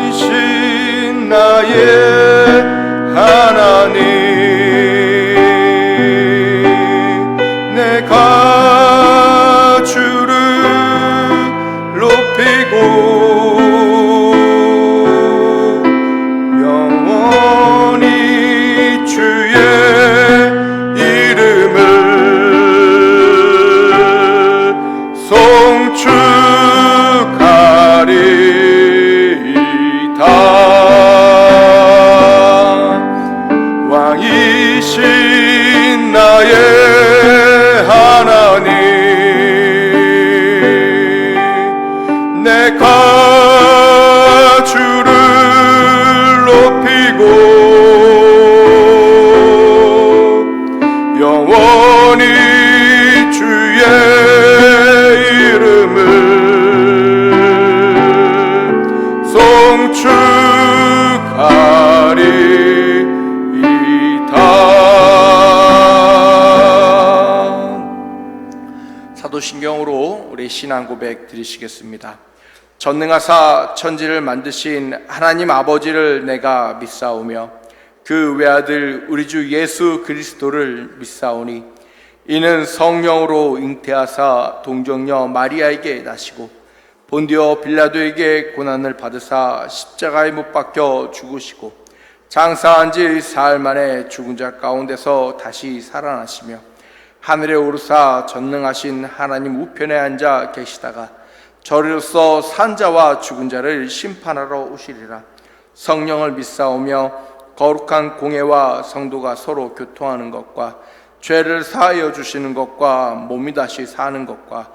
왕이신 나의 하나님, 내가 주를 높이고 영원히 주의 이름을 송축하리이다. 왕이신 나의 하나님, 내가 주를 높이고 영원히 주의 이름을 송축하리이다. 사도신경으로 우리 신앙 고백 드리시겠습니다. 전능하사 천지를 만드신 하나님 아버지를 내가 믿사오며 그 외아들 우리 주 예수 그리스도를 믿사오니 이는 성령으로 잉태하사 동정녀 마리아에게 나시고 본디오 빌라도에게 고난을 받으사 십자가에 못 박혀 죽으시고 장사한 지 사흘 만에 죽은 자 가운데서 다시 살아나시며 하늘에 오르사 전능하신 하나님 우편에 앉아 계시다가 저리로서 산자와 죽은 자를 심판하러 오시리라. 성령을 믿사오며 거룩한 공회와 성도가 서로 교통하는 것과 죄를 사하여 주시는 것과 몸이 다시 사는 것과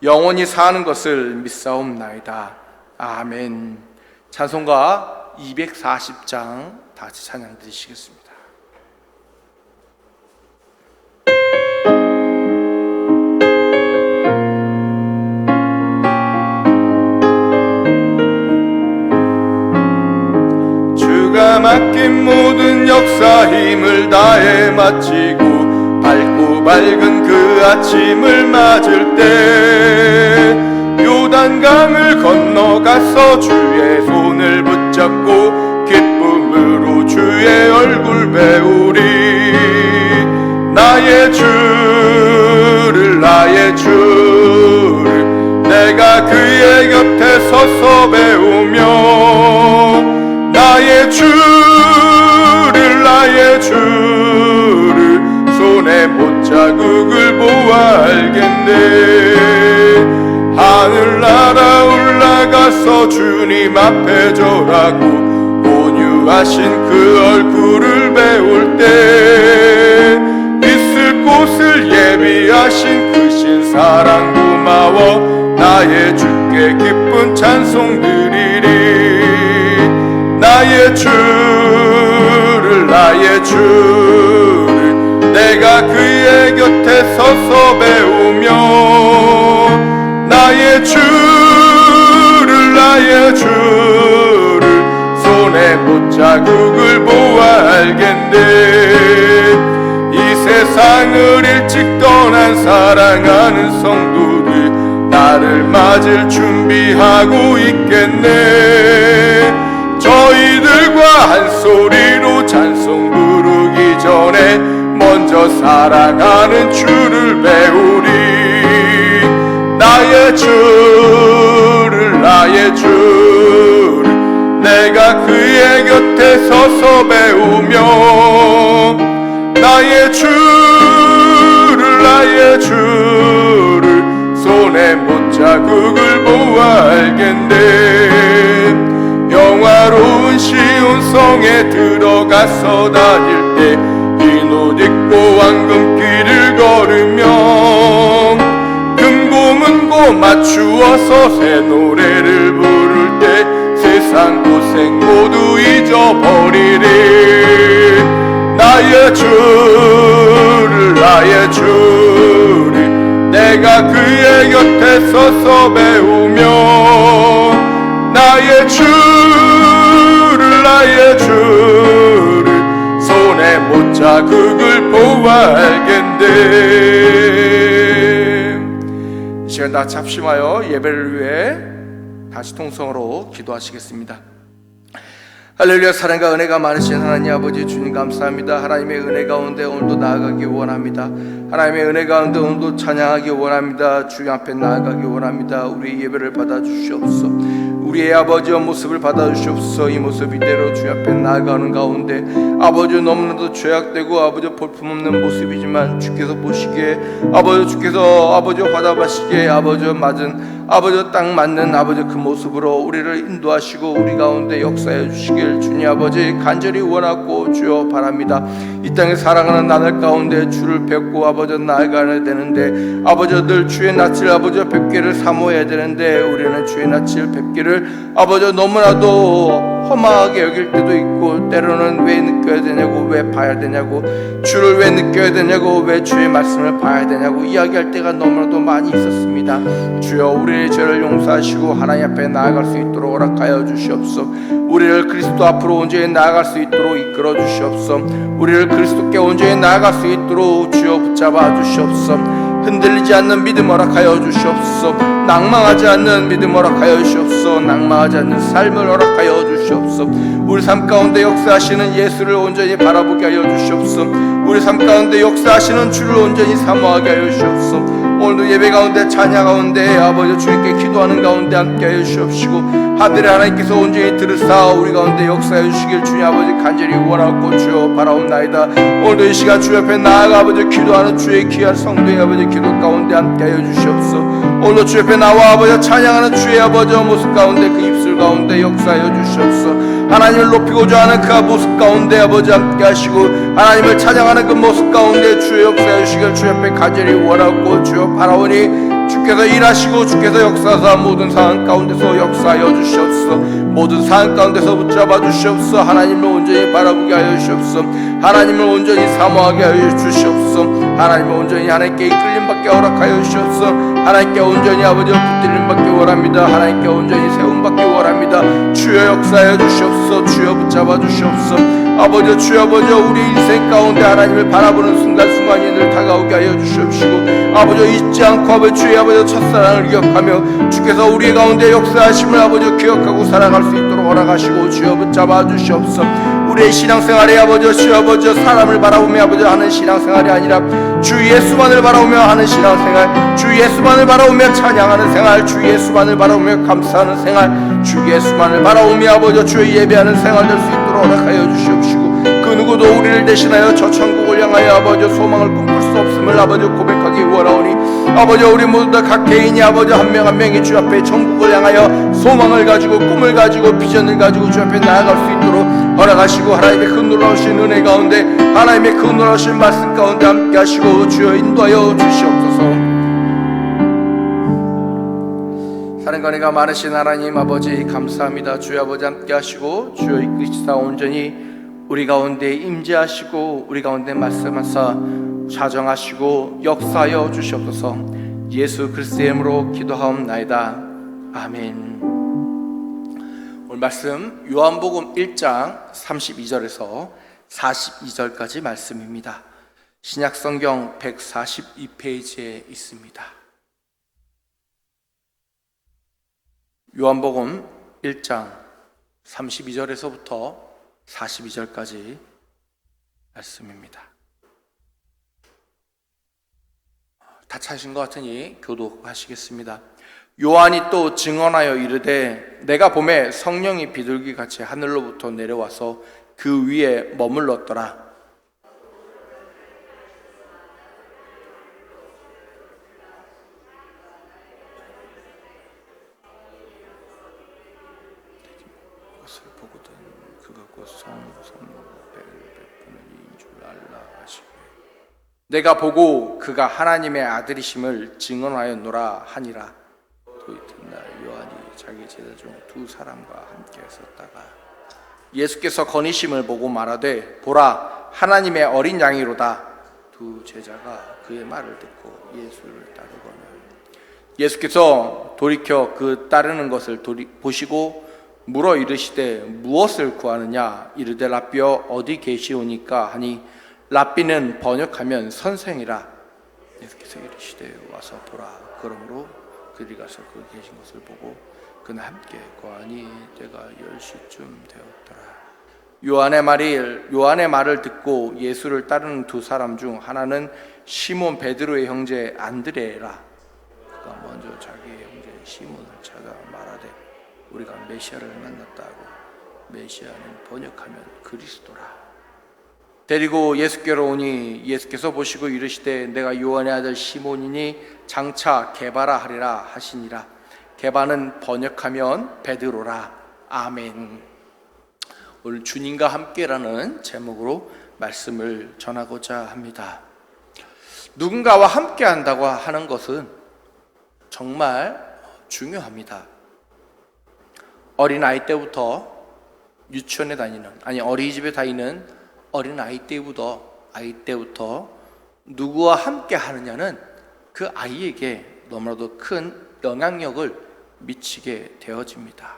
영원히 사는 것을 믿사옵나이다. 아멘. 찬송가 240장 다시 찬양 드리시겠습니다. 주가 맡긴 모든 역사 힘을 다해 마치고 밝고 밝은 그 아침을 맞을 때 요단강을 건너가서 주의 손을 붙잡고 기쁨으로 주의 얼굴 배우리. 나의 주를 내가 그의 곁에 서서 배우며 나의 주를 손에 못자국을 보아 알겠네. 하늘나라 올라가서 주님 앞에 절하고 온유하신 그 얼굴을 배울 때 있을 곳을 예비하신 그 신사랑 고마워 나의 주께 기쁜 찬송 드리리. 나의 주를 내가 그의 곁에 서서 배우며 나의 주를 손에 못자국을 보아 알겠네. 이 세상을 일찍 떠난 사랑하는 성도들 나를 맞을 준비하고 있겠네. 저희들과 한 소리로 찬송 부르기 전에 먼저 사랑하는 주를 배우리. 나의 주를 내가 그의 곁에 서서 배우며 나의 주를 손에 못자국을 보아 알겠네. 영화로운 시온성에 들어가서 다닐 때 흰 옷 입고 황금길을 걸으며 금고문고 맞추어서 새 노래를 부를 때 세상 고생 모두 잊어버리리. 나의 주를 내가 그의 곁에 서서 배우며 자극을 보아 알겠네. 이 시간 다 잡심하여 예배를 위해 다시 통성으로 기도하시겠습니다. 할렐루야. 사랑과 은혜가 많으신 하나님 아버지 주님 감사합니다. 하나님의 은혜 가운데 오늘도 나아가기 원합니다. 하나님의 은혜 가운데 오늘도 찬양하기 원합니다. 주님 앞에 나아가기 원합니다. 우리의 예배를 받아주시옵소서. 우리의 아버지의 모습을 받아주시옵소서. 이 모습 이대로 주님 앞에 나아가는 가운데 아버지 너무나도 죄악되고 아버지 볼품없는 모습이지만 주께서 보시기에 아버지 주께서 아버지 화답하시기에 아버지 맞은 아버지 딱 맞는 아버지 그 모습으로 우리를 인도하시고 우리 가운데 역사해 주시길 주님 아버지 간절히 원하고 주여 바랍니다. 이 땅에 살아가는 나날 가운데 주를 뵙고 아버지 나아가야 되는데 아버지 늘 주의 낯을 아버지 뵙기를 사모해야 되는데 우리는 주의 낯을 뵙기를 아버지 너무나도 험하게 여길 때도 있고 때로는 왜 느껴야 되냐고 왜 봐야 되냐고 주를 왜 느껴야 되냐고 왜 주의 말씀을 봐야 되냐고 이야기할 때가 너무나도 많이 있었습니다. 주여 우리의 죄를 용서하시고 하나님 앞에 나아갈 수 있도록 허락하여 주시옵소서. 우리를 그리스도 앞으로 온전히 나아갈 수 있도록 이끌어 주시옵소서. 우리를 그리스도께 온전히 나아갈 수 있도록 주여 붙잡아 주시옵소서. 흔들리지 않는 믿음 허락하여 주시옵소서. 낭망하지 않는 믿음 허락하여 주시옵소서. 낭망하지 않는 삶을 허락하여 주시옵소서. 우리 삶 가운데 역사하시는 예수를 온전히 바라보게 하여 주시옵소서. 우리 삶 가운데 역사하시는 주를 온전히 사모하게 하여 주시옵소서. 오늘도 예배 가운데 찬양 가운데 아버지 주님께 기도하는 가운데 함께 하여 주시옵시고 하늘의 하나님께서 온전히 들으사 우리 가운데 역사해 주시길 주님 아버지 간절히 원하고 주여 바라옵나이다. 오늘도 이 시간 주 옆에 나아가 아버지 기도하는 주의 귀한 성도의 아버지 기도 가운데 함께 하여 주시옵소서. 오늘도 주 옆에 나와 아버지 찬양하는 주의 아버지 모습 가운데 그 입술 가운데 역사하여 주시옵소서. 하나님을 높이고자 하는 그 모습 가운데 아버지 함께 하시고 하나님을 찬양하는 그 모습 가운데 주의 역사해 주시길 주 옆에 간절히 원하고 주여 바라오니 주께서 일하시고 주께서 역사하사 모든 상황 가운데서 역사하여 주시옵소서. 모든 상황 가운데서 붙잡아 주시옵소서. 하나님을 온전히 바라보게 하여 주시옵소서. 하나님을 온전히 사모하게 하여 주시옵소서. 하나님을 온전히 하나님께 이끌림받게 허락하여 주시옵소서. 하나님께 온전히 아버지와 붙들림받게 원합니다. 하나님께 온전히 세움받게 원합니다. 주여 역사하여 주시옵소서. 주여 붙잡아 주시옵소서. 아버지 주여 아버지 우리 인생 가운데 하나님을 바라보는 순간순간이 늘 다가오게 하여 주시옵시고 아버지 잊지 않고 아버지 주의 아버지 첫사랑을 기억하며 주께서 우리 가운데 역사하심을 아버지 기억하고 살아갈 수 있도록 허락하시고 주여 붙잡아 주시옵소서. 우리의 신앙생활에 아버지 주여 아버지 사람을 바라보며 아버지 하는 신앙생활이 아니라 주 예수만을 바라보며 하는 신앙생활, 주 예수만을 바라보며 찬양하는 생활, 주 예수만을 바라보며 감사하는 생활, 주 예수만을 바라보며 아버지 주의 예배하는 생활 될 수 있도록 허락하여 주시옵시고 그 누구도 우리를 대신하여 저 천국을 향하여 아버지 소망을 꿈꿀 수 없음을 아버지 고백하기 원하오니 아버지 우리 모두 다 각 개인이 아버지 한 명 한 명이 주 앞에 천국을 향하여 소망을 가지고 꿈을 가지고 비전을 가지고 주 앞에 나아갈 수 있도록 허락하시고 하나님의 그 놀라우신 은혜 가운데 하나님의 그 놀라우신 말씀 가운데 함께 하시고 주여 인도하여 주시옵소서. 사랑과 은혜가 많으신 하나님 아버지 감사합니다. 주여 아버지 함께 하시고 주여 이끄시사 온전히 우리 가운데 임재하시고 우리 가운데 말씀하사 자정하시고 역사하여 주시옵소서. 예수 그리스도의 이름으로 기도하옵나이다. 아멘. 오늘 말씀 요한복음 1장 32절에서 42절까지 말씀입니다. 신약성경 142페이지에 있습니다. 요한복음 1장 32절에서부터 42절까지 말씀입니다. 다 찾으신 것 같으니 교독하시겠습니다. 요한이 또 증언하여 이르되 내가 보매 성령이 비둘기같이 하늘로부터 내려와서 그 위에 머물렀더라. 것을 보거든 그가 곧 성령을 베푸는 이인 줄 알라 하시되 내가 보고 그가 하나님의 아들이심을 증언하였노라 하니라. 또 이튿날 요한이 자기 제자 중 두 사람과 함께 있었다가 예수께서 거니심을 보고 말하되 보라 하나님의 어린 양이로다. 두 제자가 그의 말을 듣고 예수를 따르거늘 예수께서 돌이켜 그 따르는 것을 보시고 물어 이르시되 무엇을 구하느냐. 이르되 라삐여 어디 계시오니까 하니 랍비는 번역하면 선생이라. 예수께서 이르시되 와서 보라. 그러므로 그들이 가서 거기 계신 것을 보고 그는 함께 거하니 때가 10시쯤 되었더라. 요한의 말을 듣고 예수를 따르는 두 사람 중 하나는 시몬 베드로의 형제 안드레라. 그가 먼저 자기의 형제 시몬을 찾아 말하되 우리가 메시아를 만났다고. 메시아는 번역하면 그리스도라. 데리고 예수께로 오니 예수께서 보시고 이르시되 내가 요한의 아들 시몬이니 장차 게바라 하리라 하시니라. 게바는 번역하면 베드로라. 아멘. 오늘 주님과 함께라는 제목으로 말씀을 전하고자 합니다. 누군가와 함께 한다고 하는 것은 정말 중요합니다. 어린아이 때부터 유치원에 다니는, 어린이집에 다니는 어린아이 때부터 누구와 함께 하느냐는 그 아이에게 너무나도 큰 영향력을 미치게 되어집니다.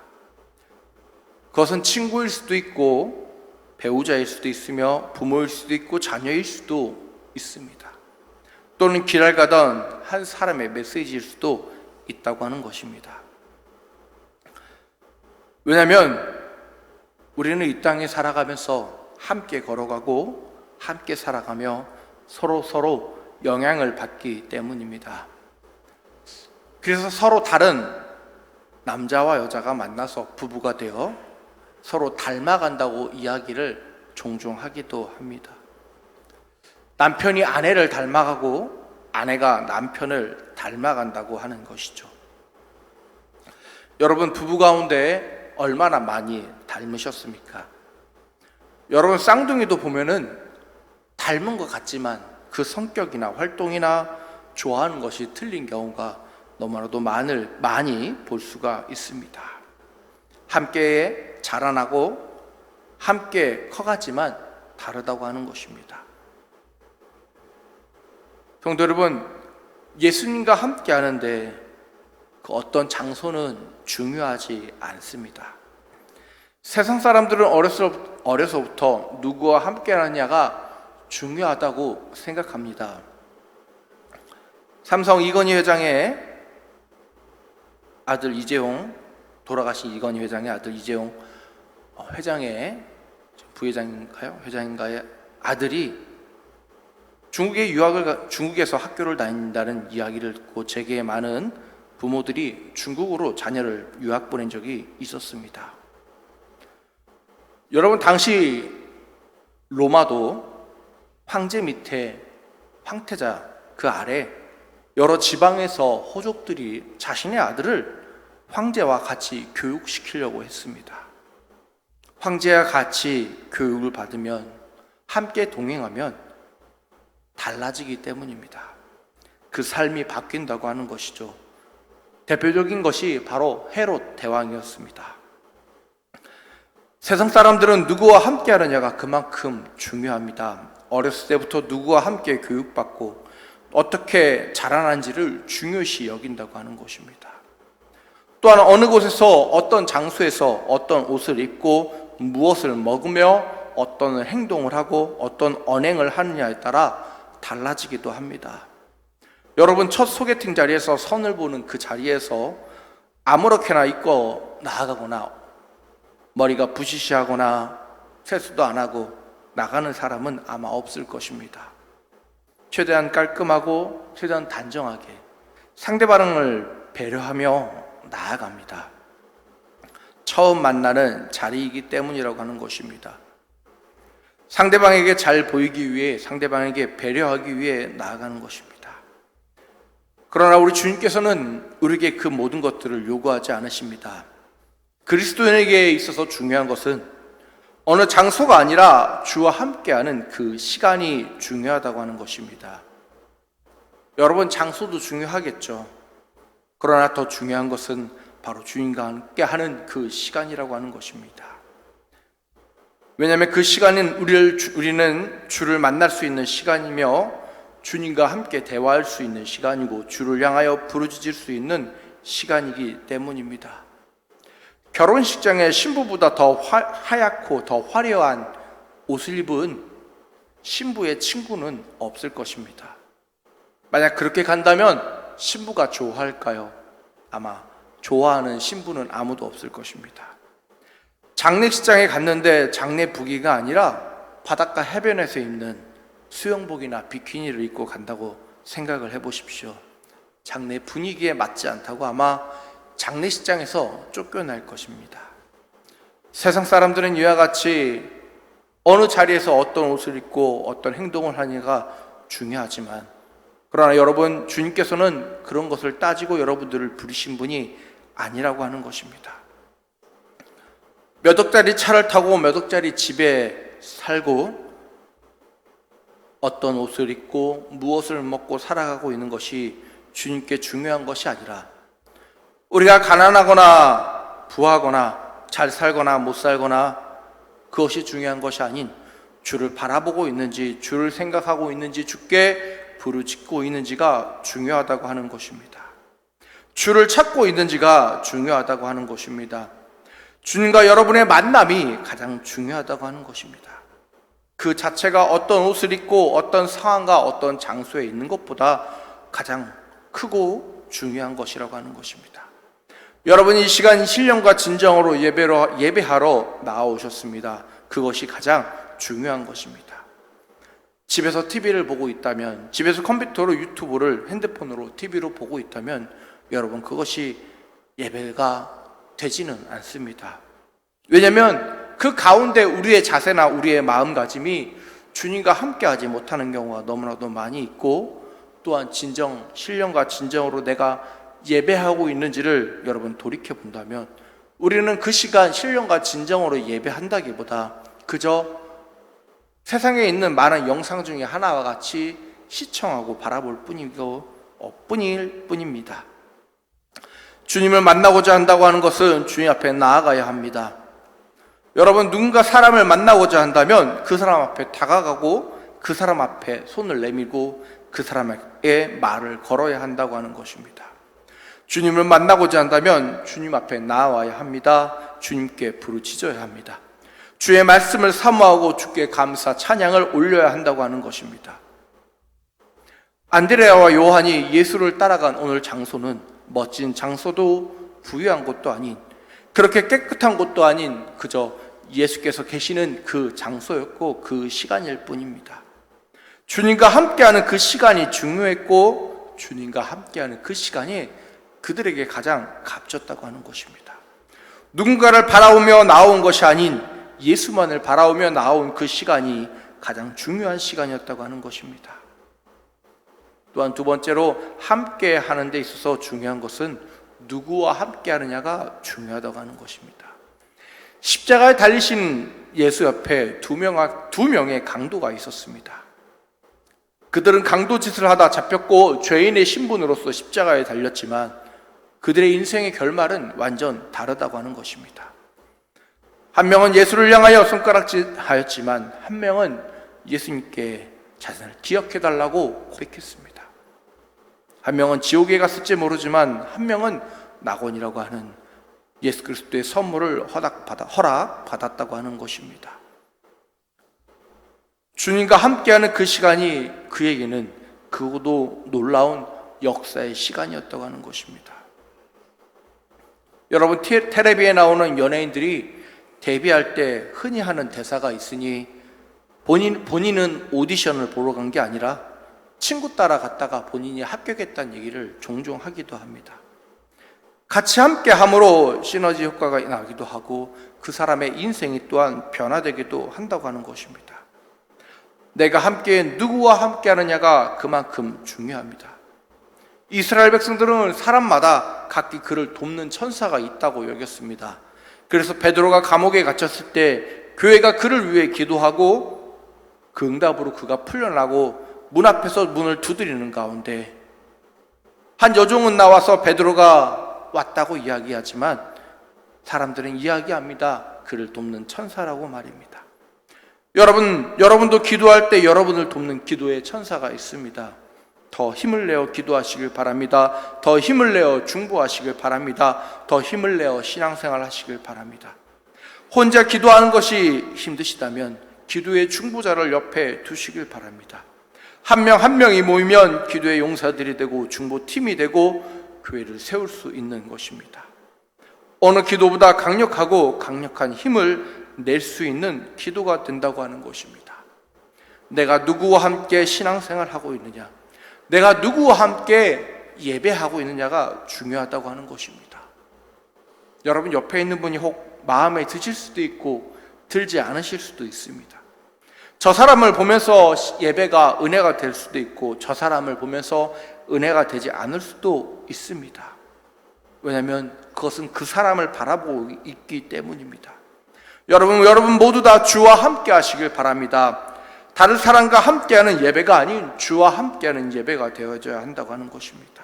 그것은 친구일 수도 있고 배우자일 수도 있으며 부모일 수도 있고 자녀일 수도 있습니다. 또는 길을 가던 한 사람의 메시지일 수도 있다고 하는 것입니다. 왜냐하면 우리는 이 땅에 살아가면서 함께 걸어가고 함께 살아가며 서로 영향을 받기 때문입니다. 그래서 서로 다른 남자와 여자가 만나서 부부가 되어 서로 닮아간다고 이야기를 종종 하기도 합니다. 남편이 아내를 닮아가고 아내가 남편을 닮아간다고 하는 것이죠. 여러분, 부부 가운데 얼마나 많이 닮으셨습니까? 여러분, 쌍둥이도 보면은 닮은 것 같지만 그 성격이나 활동이나 좋아하는 것이 틀린 경우가 너무나도 많이 볼 수가 있습니다. 함께 자라나고 함께 커가지만 다르다고 하는 것입니다. 성도 여러분, 예수님과 함께 하는데 그 어떤 장소는 중요하지 않습니다. 세상 사람들은 어려서부터 누구와 함께 하느냐가 중요하다고 생각합니다. 삼성 이건희 회장의 아들 이재용, 돌아가신 이건희 회장의 아들 이재용 회장의 부회장인가요? 회장인가의 아들이 중국에서 학교를 다닌다는 이야기를 듣고 제게 많은 부모들이 중국으로 자녀를 유학 보낸 적이 있었습니다. 여러분, 당시 로마도 황제 밑에 황태자 그 아래 여러 지방에서 호족들이 자신의 아들을 황제와 같이 교육시키려고 했습니다. 황제와 같이 교육을 받으면, 함께 동행하면 달라지기 때문입니다. 그 삶이 바뀐다고 하는 것이죠. 대표적인 것이 바로 헤롯 대왕이었습니다. 세상 사람들은 누구와 함께 하느냐가 그만큼 중요합니다. 어렸을 때부터 누구와 함께 교육받고 어떻게 자라난지를 중요시 여긴다고 하는 것입니다. 또한 어느 곳에서, 어떤 장소에서 어떤 옷을 입고 무엇을 먹으며 어떤 행동을 하고 어떤 언행을 하느냐에 따라 달라지기도 합니다. 여러분, 첫 소개팅 자리에서 선을 보는 그 자리에서 아무렇게나 입고 나아가거나 머리가 부시시하거나 세수도 안 하고 나가는 사람은 아마 없을 것입니다. 최대한 깔끔하고 최대한 단정하게 상대방을 배려하며 나아갑니다. 처음 만나는 자리이기 때문이라고 하는 것입니다. 상대방에게 잘 보이기 위해, 상대방에게 배려하기 위해 나아가는 것입니다. 그러나 우리 주님께서는 우리에게 그 모든 것들을 요구하지 않으십니다. 그리스도인에게 있어서 중요한 것은 어느 장소가 아니라 주와 함께하는 그 시간이 중요하다고 하는 것입니다. 여러분, 장소도 중요하겠죠. 그러나 더 중요한 것은 바로 주님과 함께하는 그 시간이라고 하는 것입니다. 왜냐하면 그 시간은 우리는 주를 만날 수 있는 시간이며 주님과 함께 대화할 수 있는 시간이고 주를 향하여 부르짖을 수 있는 시간이기 때문입니다. 결혼식장에 신부보다 더 하얗고 더 화려한 옷을 입은 신부의 친구는 없을 것입니다. 만약 그렇게 간다면 신부가 좋아할까요? 아마 좋아하는 신부는 아무도 없을 것입니다. 장례식장에 갔는데 장례복이가 아니라 바닷가 해변에서 입는 수영복이나 비키니를 입고 간다고 생각을 해보십시오. 장례 분위기에 맞지 않다고 아마 장례식장에서 쫓겨날 것입니다. 세상 사람들은 이와 같이 어느 자리에서 어떤 옷을 입고 어떤 행동을 하느냐가 중요하지만, 그러나 여러분, 주님께서는 그런 것을 따지고 여러분들을 부르신 분이 아니라고 하는 것입니다. 몇 억짜리 차를 타고 몇 억짜리 집에 살고 어떤 옷을 입고 무엇을 먹고 살아가고 있는 것이 주님께 중요한 것이 아니라, 우리가 가난하거나 부하거나 잘 살거나 못 살거나 그것이 중요한 것이 아닌, 주를 바라보고 있는지, 주를 생각하고 있는지, 주께 부르짖고 있는지가 중요하다고 하는 것입니다. 주를 찾고 있는지가 중요하다고 하는 것입니다. 주님과 여러분의 만남이 가장 중요하다고 하는 것입니다. 그 자체가 어떤 옷을 입고 어떤 상황과 어떤 장소에 있는 것보다 가장 크고 중요한 것이라고 하는 것입니다. 여러분, 이 시간 신령과 진정으로 예배하러 나오셨습니다. 그것이 가장 중요한 것입니다. 집에서 TV를 보고 있다면, 집에서 컴퓨터로 유튜브를 핸드폰으로 TV로 보고 있다면 여러분, 그것이 예배가 되지는 않습니다. 왜냐하면 그 가운데 우리의 자세나 우리의 마음가짐이 주님과 함께하지 못하는 경우가 너무나도 많이 있고, 또한 신령과 진정으로 내가 예배하고 있는지를 여러분 돌이켜 본다면, 우리는 그 시간 신령과 진정으로 예배한다기보다 그저 세상에 있는 많은 영상 중에 하나와 같이 시청하고 바라볼 뿐일 뿐입니다. 주님을 만나고자 한다고 하는 것은 주님 앞에 나아가야 합니다. 여러분, 누군가 사람을 만나고자 한다면 그 사람 앞에 다가가고 그 사람 앞에 손을 내밀고 그 사람에게 말을 걸어야 한다고 하는 것입니다. 주님을 만나고자 한다면 주님 앞에 나아와야 합니다. 주님께 부르짖어야 합니다. 주의 말씀을 사모하고 주께 감사 찬양을 올려야 한다고 하는 것입니다. 안드레아와 요한이 예수를 따라간 오늘 장소는 멋진 장소도 부유한 곳도 아닌, 그렇게 깨끗한 곳도 아닌, 그저 예수께서 계시는 그 장소였고 그 시간일 뿐입니다. 주님과 함께하는 그 시간이 중요했고, 주님과 함께하는 그 시간이 그들에게 가장 값졌다고 하는 것입니다. 누군가를 바라오며 나온 것이 아닌 예수만을 바라오며 나온 그 시간이 가장 중요한 시간이었다고 하는 것입니다. 또한 두 번째로, 함께 하는 데 있어서 중요한 것은 누구와 함께 하느냐가 중요하다고 하는 것입니다. 십자가에 달리신 예수 옆에 두 명의 강도가 있었습니다. 그들은 강도짓을 하다 잡혔고 죄인의 신분으로서 십자가에 달렸지만 그들의 인생의 결말은 완전 다르다고 하는 것입니다. 한 명은 예수를 향하여 손가락질하였지만 한 명은 예수님께 자신을 기억해달라고 고백했습니다. 한 명은 지옥에 갔을지 모르지만 한 명은 낙원이라고 하는 예수 그리스도의 선물을 허락받았다고 하는 것입니다. 주님과 함께하는 그 시간이 그에게는 그것도 놀라운 역사의 시간이었다고 하는 것입니다. 여러분, 텔레비에 나오는 연예인들이 데뷔할 때 흔히 하는 대사가 있으니 본인은 오디션을 보러 간 게 아니라 친구 따라 갔다가 본인이 합격했다는 얘기를 종종 하기도 합니다. 같이 함께 함으로 시너지 효과가 나기도 하고 그 사람의 인생이 또한 변화되기도 한다고 하는 것입니다. 내가 누구와 함께 하느냐가 그만큼 중요합니다. 이스라엘 백성들은 사람마다 각기 그를 돕는 천사가 있다고 여겼습니다. 그래서 베드로가 감옥에 갇혔을 때 교회가 그를 위해 기도하고 그 응답으로 그가 풀려나고 문 앞에서 문을 두드리는 가운데 한 여종은 나와서 베드로가 왔다고 이야기하지만 사람들은 이야기합니다. 그를 돕는 천사라고 말입니다. 여러분도 기도할 때 여러분을 돕는 기도의 천사가 있습니다. 더 힘을 내어 기도하시길 바랍니다. 더 힘을 내어 중보하시길 바랍니다. 더 힘을 내어 신앙생활 하시길 바랍니다. 혼자 기도하는 것이 힘드시다면 기도의 중보자를 옆에 두시길 바랍니다. 한 명 한 명이 모이면 기도의 용사들이 되고 중보팀이 되고 교회를 세울 수 있는 것입니다. 어느 기도보다 강력하고 강력한 힘을 낼 수 있는 기도가 된다고 하는 것입니다. 내가 누구와 함께 신앙생활하고 있느냐, 내가 누구와 함께 예배하고 있느냐가 중요하다고 하는 것입니다. 여러분 옆에 있는 분이 혹 마음에 드실 수도 있고 들지 않으실 수도 있습니다. 저 사람을 보면서 예배가 은혜가 될 수도 있고 저 사람을 보면서 은혜가 되지 않을 수도 있습니다. 왜냐하면 그것은 그 사람을 바라보고 있기 때문입니다. 여러분 모두 다 주와 함께 하시길 바랍니다. 다른 사람과 함께하는 예배가 아닌 주와 함께하는 예배가 되어져야 한다고 하는 것입니다.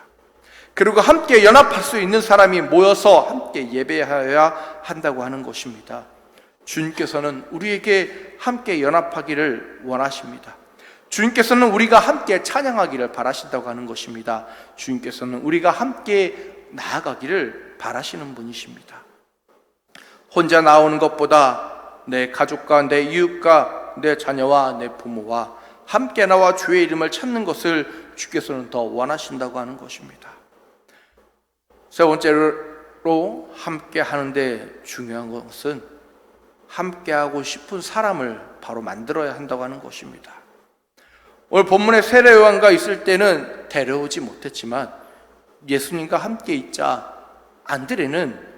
그리고 함께 연합할 수 있는 사람이 모여서 함께 예배하여야 한다고 하는 것입니다. 주님께서는 우리에게 함께 연합하기를 원하십니다. 주님께서는 우리가 함께 찬양하기를 바라신다고 하는 것입니다. 주님께서는 우리가 함께 나아가기를 바라시는 분이십니다. 혼자 나오는 것보다 내 가족과 내 이웃과 내 자녀와 내 부모와 함께 나와 주의 이름을 찾는 것을 주께서는 더 원하신다고 하는 것입니다. 세 번째로 함께 하는데 중요한 것은 함께하고 싶은 사람을 바로 만들어야 한다고 하는 것입니다. 오늘 본문에 세례 요한과 있을 때는 데려오지 못했지만 예수님과 함께 있자 안드레는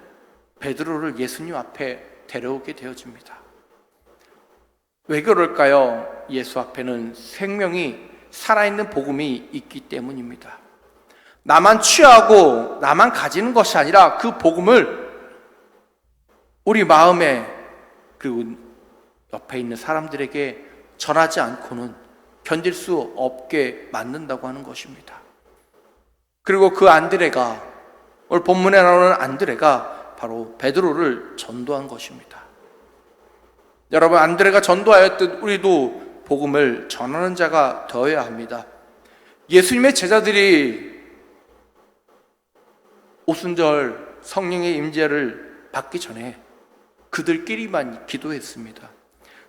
베드로를 예수님 앞에 데려오게 되어집니다. 왜 그럴까요? 예수 앞에는 생명이 살아있는 복음이 있기 때문입니다. 나만 취하고 나만 가지는 것이 아니라 그 복음을 우리 마음에 그리고 옆에 있는 사람들에게 전하지 않고는 견딜 수 없게 만든다고 하는 것입니다. 그리고 그 안드레가, 오늘 본문에 나오는 안드레가 바로 베드로를 전도한 것입니다. 여러분, 안드레가 전도하였듯 우리도 복음을 전하는 자가 되어야 합니다. 예수님의 제자들이 오순절 성령의 임재를 받기 전에 그들끼리만 기도했습니다.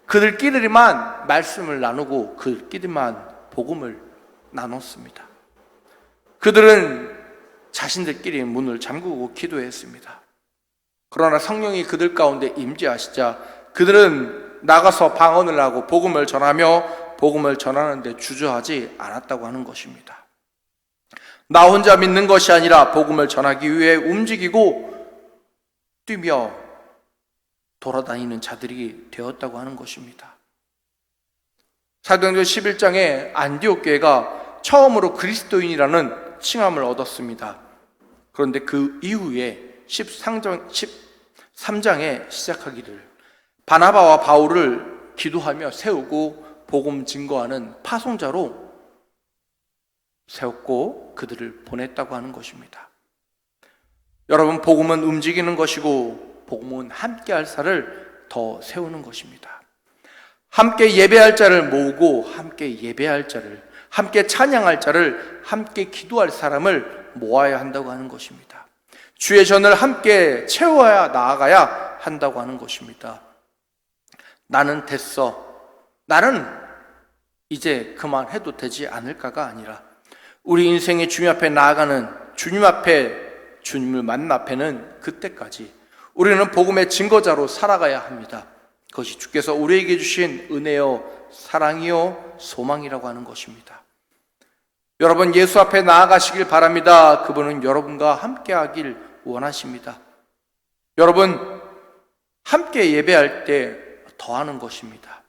그들끼리만 말씀을 나누고 그들끼리만 복음을 나눴습니다. 그들은 자신들끼리 문을 잠그고 기도했습니다. 그러나 성령이 그들 가운데 임재하시자 그들은 나가서 방언을 하고 복음을 전하며 복음을 전하는데 주저하지 않았다고 하는 것입니다. 나 혼자 믿는 것이 아니라 복음을 전하기 위해 움직이고 뛰며 돌아다니는 자들이 되었다고 하는 것입니다. 사도행전 11장에 안디옥 교회가 처음으로 그리스도인이라는 칭함을 얻었습니다. 그런데 그 이후에 13장에 시작하기를 바나바와 바울을 기도하며 세우고 복음 증거하는 파송자로 세웠고 그들을 보냈다고 하는 것입니다. 여러분, 복음은 움직이는 것이고 복음은 함께 할 자를 더 세우는 것입니다. 함께 예배할 자를 모으고 함께 예배할 자를, 함께 찬양할 자를, 함께 기도할 사람을 모아야 한다고 하는 것입니다. 주의 전을 함께 채워야 나아가야 한다고 하는 것입니다. 나는 됐어, 나는 이제 그만해도 되지 않을까가 아니라 우리 인생의 주님 앞에 나아가는 주님 앞에 주님을 만난 앞에는 그때까지 우리는 복음의 증거자로 살아가야 합니다. 그것이 주께서 우리에게 주신 은혜요, 사랑이요, 소망이라고 하는 것입니다. 여러분, 예수 앞에 나아가시길 바랍니다. 그분은 여러분과 함께 하길 원하십니다. 여러분, 함께 예배할 때 더하는 것입니다.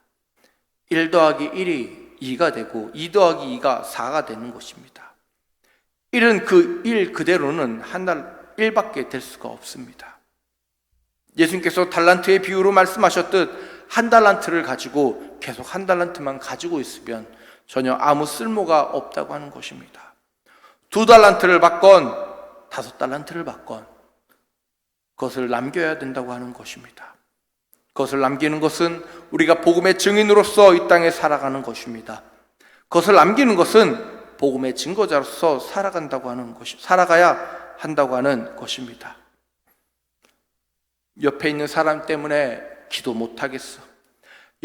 1 더하기 1이 2가 되고 2 더하기 2가 4가 되는 것입니다. 1은 그 1 그대로는 한 달 1밖에 될 수가 없습니다. 예수님께서 달란트의 비유로 말씀하셨듯 한 달란트를 가지고 계속 한 달란트만 가지고 있으면 전혀 아무 쓸모가 없다고 하는 것입니다. 2 달란트를 받건 5 달란트를 받건 그것을 남겨야 된다고 하는 것입니다. 그것을 남기는 것은 우리가 복음의 증인으로서 이 땅에 살아가는 것입니다. 그것을 남기는 것은 복음의 증거자로서 살아가야 한다고 하는 것입니다. 옆에 있는 사람 때문에 기도 못하겠어.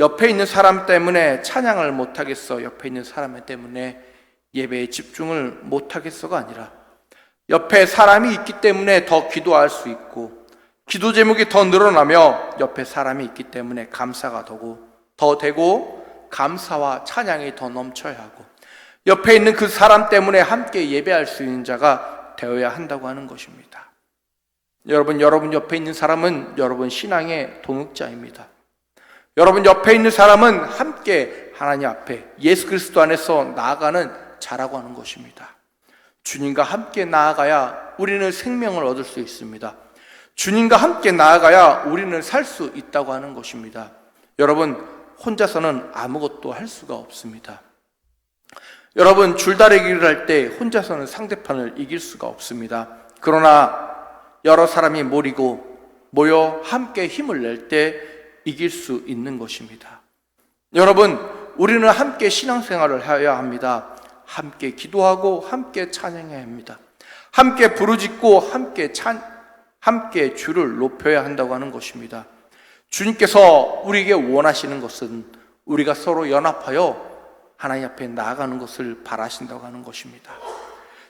옆에 있는 사람 때문에 찬양을 못하겠어, 옆에 있는 사람 때문에 예배에 집중을 못하겠어가 아니라 옆에 사람이 있기 때문에 더 기도할 수 있고, 기도 제목이 더 늘어나며 옆에 사람이 있기 때문에 감사가 더 되고 감사와 찬양이 더 넘쳐야 하고, 옆에 있는 그 사람 때문에 함께 예배할 수 있는 자가 되어야 한다고 하는 것입니다. 여러분 옆에 있는 사람은 여러분 신앙의 동역자입니다. 여러분 옆에 있는 사람은 함께 하나님 앞에 예수 그리스도 안에서 나아가는 자라고 하는 것입니다. 주님과 함께 나아가야 우리는 생명을 얻을 수 있습니다. 주님과 함께 나아가야 우리는 살 수 있다고 하는 것입니다. 여러분, 혼자서는 아무것도 할 수가 없습니다. 여러분, 줄다리기를 할 때 혼자서는 상대편을 이길 수가 없습니다. 그러나 여러 사람이 모여 함께 힘을 낼 때 이길 수 있는 것입니다. 여러분, 우리는 함께 신앙생활을 해야 합니다. 함께 기도하고 함께 찬양해야 합니다. 함께 부르짖고 함께 주를 높여야 한다고 하는 것입니다. 주님께서 우리에게 원하시는 것은 우리가 서로 연합하여 하나님 앞에 나아가는 것을 바라신다고 하는 것입니다.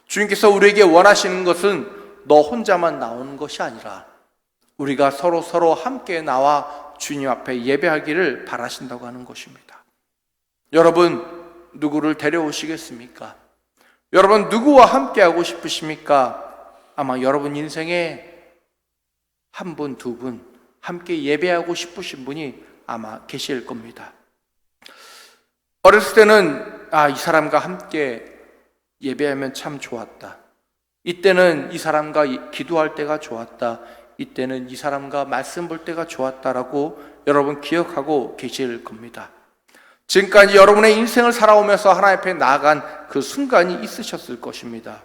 주님께서 우리에게 원하시는 것은 너 혼자만 나오는 것이 아니라 우리가 서로 함께 나와 주님 앞에 예배하기를 바라신다고 하는 것입니다. 여러분, 누구를 데려오시겠습니까? 여러분, 누구와 함께 하고 싶으십니까? 아마 여러분 인생에 한 분, 두 분 함께 예배하고 싶으신 분이 아마 계실 겁니다. 어렸을 때는 이 사람과 함께 예배하면 참 좋았다. 이때는 이 사람과 기도할 때가 좋았다. 이때는 이 사람과 말씀 볼 때가 좋았다라고 여러분 기억하고 계실 겁니다. 지금까지 여러분의 인생을 살아오면서 하나님 앞에 나아간 그 순간이 있으셨을 것입니다.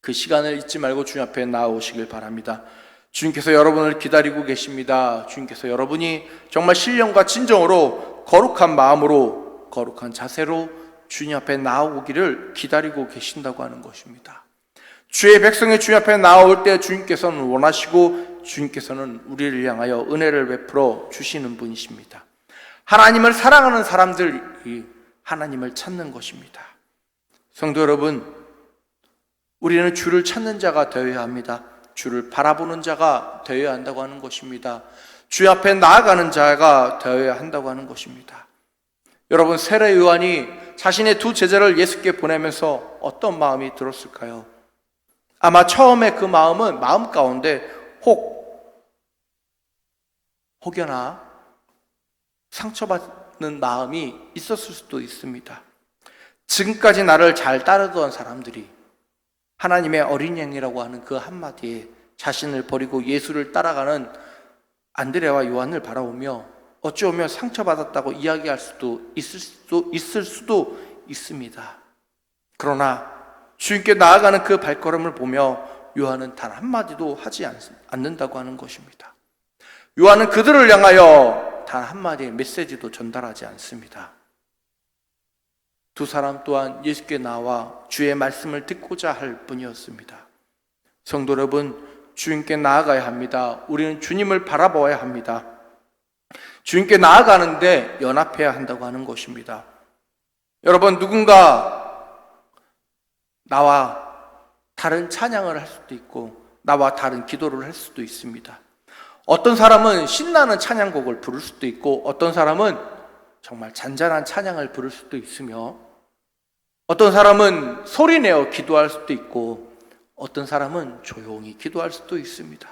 그 시간을 잊지 말고 주님 앞에 나아오시길 바랍니다. 주님께서 여러분을 기다리고 계십니다. 주님께서 여러분이 정말 신령과 진정으로 거룩한 마음으로 거룩한 자세로 주님 앞에 나아오기를 기다리고 계신다고 하는 것입니다. 주의 백성이 주님 앞에 나아올 때 주님께서는 원하시고 주님께서는 우리를 향하여 은혜를 베풀어 주시는 분이십니다. 하나님을 사랑하는 사람들이 하나님을 찾는 것입니다. 성도 여러분, 우리는 주를 찾는 자가 되어야 합니다. 주를 바라보는 자가 되어야 한다고 하는 것입니다. 주 앞에 나아가는 자가 되어야 한다고 하는 것입니다. 여러분, 세례 요한이 자신의 두 제자를 예수께 보내면서 어떤 마음이 들었을까요? 아마 처음에 그 마음은 마음 가운데 혹여나 상처받는 마음이 있었을 수도 있습니다. 지금까지 나를 잘 따르던 사람들이 하나님의 어린 양이라고 하는 그 한마디에 자신을 버리고 예수를 따라가는 안드레와 요한을 바라보며 어찌보면 상처받았다고 이야기할 수도 있을 수도 있습니다. 그러나 주님께 나아가는 그 발걸음을 보며 요한은 단 한마디도 하지 않는다고 하는 것입니다. 요한은 그들을 향하여 단 한마디의 메시지도 전달하지 않습니다. 두 사람 또한 예수께 나와 주의 말씀을 듣고자 할 뿐이었습니다. 성도 여러분, 주님께 나아가야 합니다. 우리는 주님을 바라보아야 합니다. 주님께 나아가는데 연합해야 한다고 하는 것입니다. 여러분, 누군가 나와 다른 찬양을 할 수도 있고 나와 다른 기도를 할 수도 있습니다. 어떤 사람은 신나는 찬양곡을 부를 수도 있고 어떤 사람은 정말 잔잔한 찬양을 부를 수도 있으며 어떤 사람은 소리내어 기도할 수도 있고 어떤 사람은 조용히 기도할 수도 있습니다.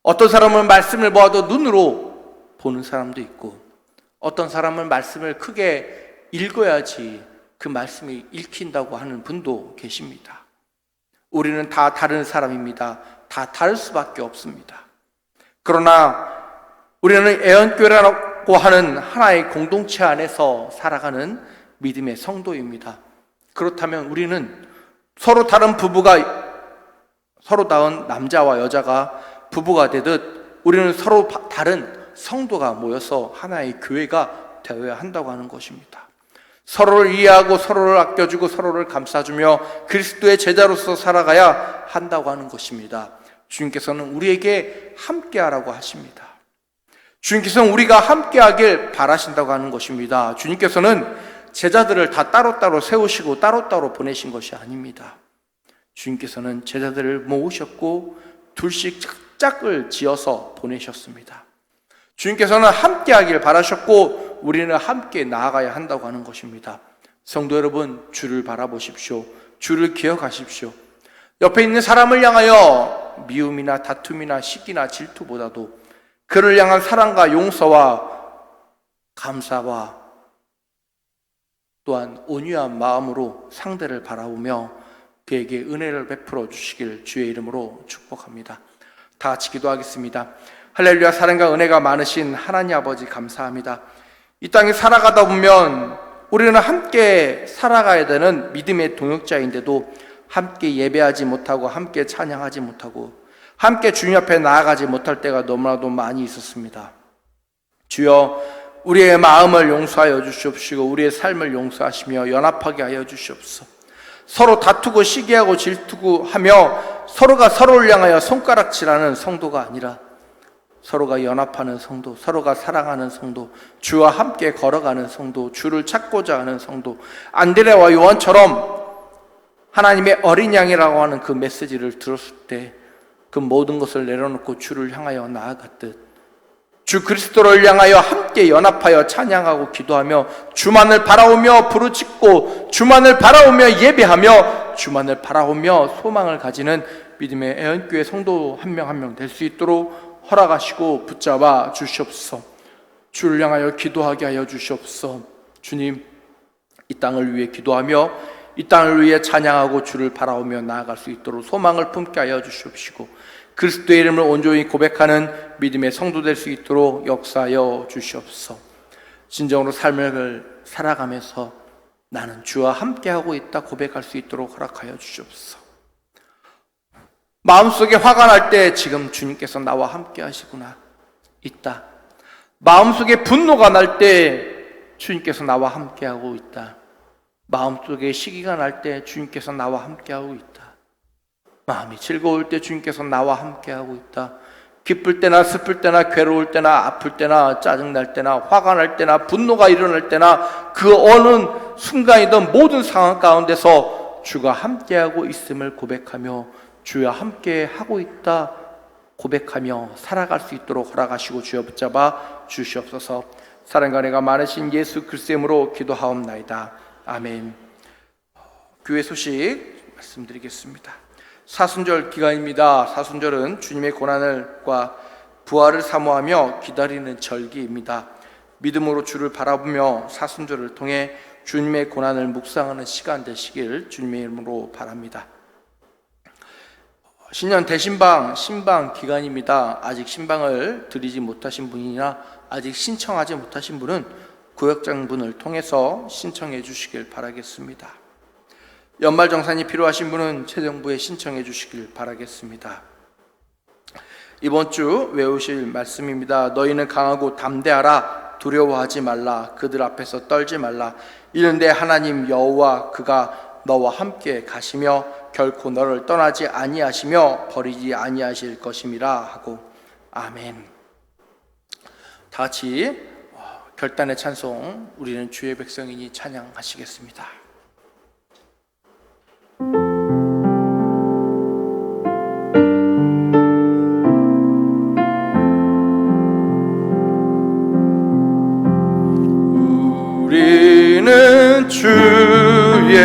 어떤 사람은 말씀을 보아도 눈으로 보는 사람도 있고 어떤 사람은 말씀을 크게 읽어야지 그 말씀이 읽힌다고 하는 분도 계십니다. 우리는 다 다른 사람입니다. 다 다를 수밖에 없습니다. 그러나 우리는 애언교회라고 하는 하나의 공동체 안에서 살아가는 믿음의 성도입니다. 그렇다면 우리는 서로 다른 남자와 여자가 부부가 되듯 우리는 서로 다른 성도가 모여서 하나의 교회가 되어야 한다고 하는 것입니다. 서로를 이해하고 서로를 아껴주고 서로를 감싸주며 그리스도의 제자로서 살아가야 한다고 하는 것입니다. 주님께서는 우리에게 함께하라고 하십니다. 주님께서는 우리가 함께하길 바라신다고 하는 것입니다. 주님께서는 제자들을 다 따로따로 세우시고 따로따로 보내신 것이 아닙니다. 주님께서는 제자들을 모으셨고 둘씩 짝을 지어서 보내셨습니다. 주님께서는 함께하길 바라셨고 우리는 함께 나아가야 한다고 하는 것입니다. 성도 여러분, 주를 바라보십시오. 주를 기억하십시오. 옆에 있는 사람을 향하여 미움이나 다툼이나 시기나 질투보다도 그를 향한 사랑과 용서와 감사와 또한 온유한 마음으로 상대를 바라보며 그에게 은혜를 베풀어 주시길 주의 이름으로 축복합니다. 다 같이 기도하겠습니다. 할렐루야. 사랑과 은혜가 많으신 하나님 아버지 감사합니다. 이 땅에 살아가다 보면 우리는 함께 살아가야 되는 믿음의 동역자인데도 함께 예배하지 못하고 함께 찬양하지 못하고 함께 주님 앞에 나아가지 못할 때가 너무나도 많이 있었습니다. 주여, 우리의 마음을 용서하여 주시옵시고 우리의 삶을 용서하시며 연합하게 하여 주시옵소서. 서로 다투고 시기하고 질투고 하며 서로가 서로를 향하여 손가락질하는 성도가 아니라 서로가 연합하는 성도, 서로가 사랑하는 성도, 주와 함께 걸어가는 성도, 주를 찾고자 하는 성도, 안드레와 요한처럼 하나님의 어린 양이라고 하는 그 메시지를 들었을 때 그 모든 것을 내려놓고 주를 향하여 나아갔듯 주 그리스도를 향하여 함께 연합하여 찬양하고 기도하며 주만을 바라오며 부르짖고 주만을 바라오며 예배하며 주만을 바라오며 소망을 가지는 믿음의 애언교회 성도 한 명 한 명 될 수 있도록 허락하시고 붙잡아 주시옵소서. 주를 향하여 기도하게 하여 주시옵소서. 주님, 이 땅을 위해 기도하며 이 땅을 위해 찬양하고 주를 바라오며 나아갈 수 있도록 소망을 품게 하여 주시옵시고 그리스도의 이름을 온전히 고백하는 믿음의 성도 될 수 있도록 역사하여 주시옵소서. 진정으로 삶을 살아가면서 나는 주와 함께하고 있다 고백할 수 있도록 허락하여 주시옵소서. 마음속에 화가 날 때 지금 주님께서 나와 함께 하시구나 있다. 마음속에 분노가 날 때 주님께서 나와 함께하고 있다. 마음속에 시기가 날 때 주님께서 나와 함께하고 있다. 마음이 즐거울 때 주님께서 나와 함께하고 있다. 기쁠 때나 슬플 때나 괴로울 때나 아플 때나 짜증날 때나 화가 날 때나 분노가 일어날 때나 그 어느 순간이든 모든 상황 가운데서 주가 함께하고 있음을 고백하며 주와 함께하고 있다 고백하며 살아갈 수 있도록 허락하시고 주여 붙잡아 주시옵소서. 사랑과 은혜가 많으신 예수 그리스도의 이름으로 기도하옵나이다. 아멘. 교회 소식 말씀드리겠습니다. 사순절 기간입니다. 사순절은 주님의 고난과 부활을 사모하며 기다리는 절기입니다. 믿음으로 주를 바라보며 사순절을 통해 주님의 고난을 묵상하는 시간 되시길 주님의 이름으로 바랍니다. 신년 대신방 신방 기간입니다. 아직 신방을 드리지 못하신 분이나 아직 신청하지 못하신 분은 구역장분을 통해서 신청해 주시길 바라겠습니다. 연말정산이 필요하신 분은 재정부에 신청해 주시길 바라겠습니다. 이번 주 외우실 말씀입니다. 너희는 강하고 담대하라. 두려워하지 말라. 그들 앞에서 떨지 말라. 이른데 하나님 여호와 그가 너와 함께 가시며 결코 너를 떠나지 아니하시며 버리지 아니하실 것임이라 하고 아멘. 다 같이 결단의 찬송 우리는 주의 백성이니 찬양하시겠습니다. 우리는 주의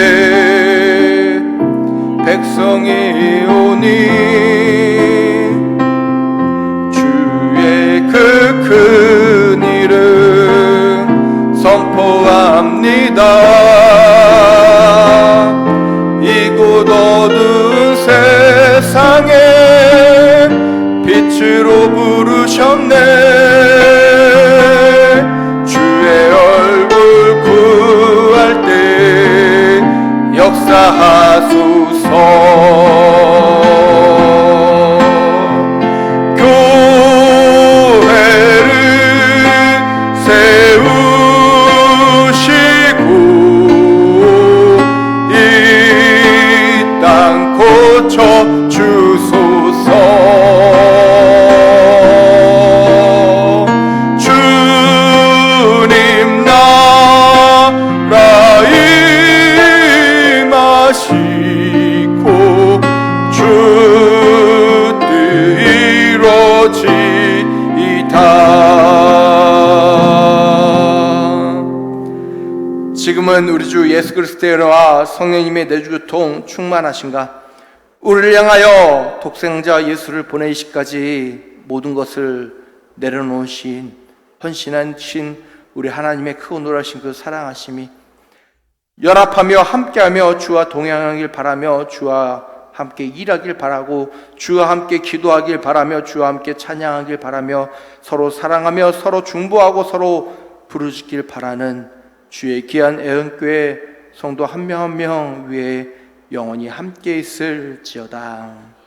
백성이오니 주의 그 큰 이름 선포합니다. 이곳 어두운 세상에 빛으로 부르셨네. 주의 얼굴 구할 때 역사하소서. 교회를 세우시고 이 땅 고쳐 주소서. 우리 주 예수 그리스도의 은혜와 성령님의 내주교통 충만하신가? 우리를 향하여 독생자 예수를 보내시기까지 모든 것을 내려놓으신 헌신하신 우리 하나님의 크고 놀라신 그 사랑하심이 연합하며 함께하며 주와 동행하길 바라며 주와 함께 일하길 바라고 주와 함께 기도하길 바라며 주와 함께 찬양하길 바라며 서로 사랑하며 서로 중보하고 서로 부르짖길 바라는 주의 귀한 애언교회 성도 한 명 한 명 위에 영원히 함께 있을지어다.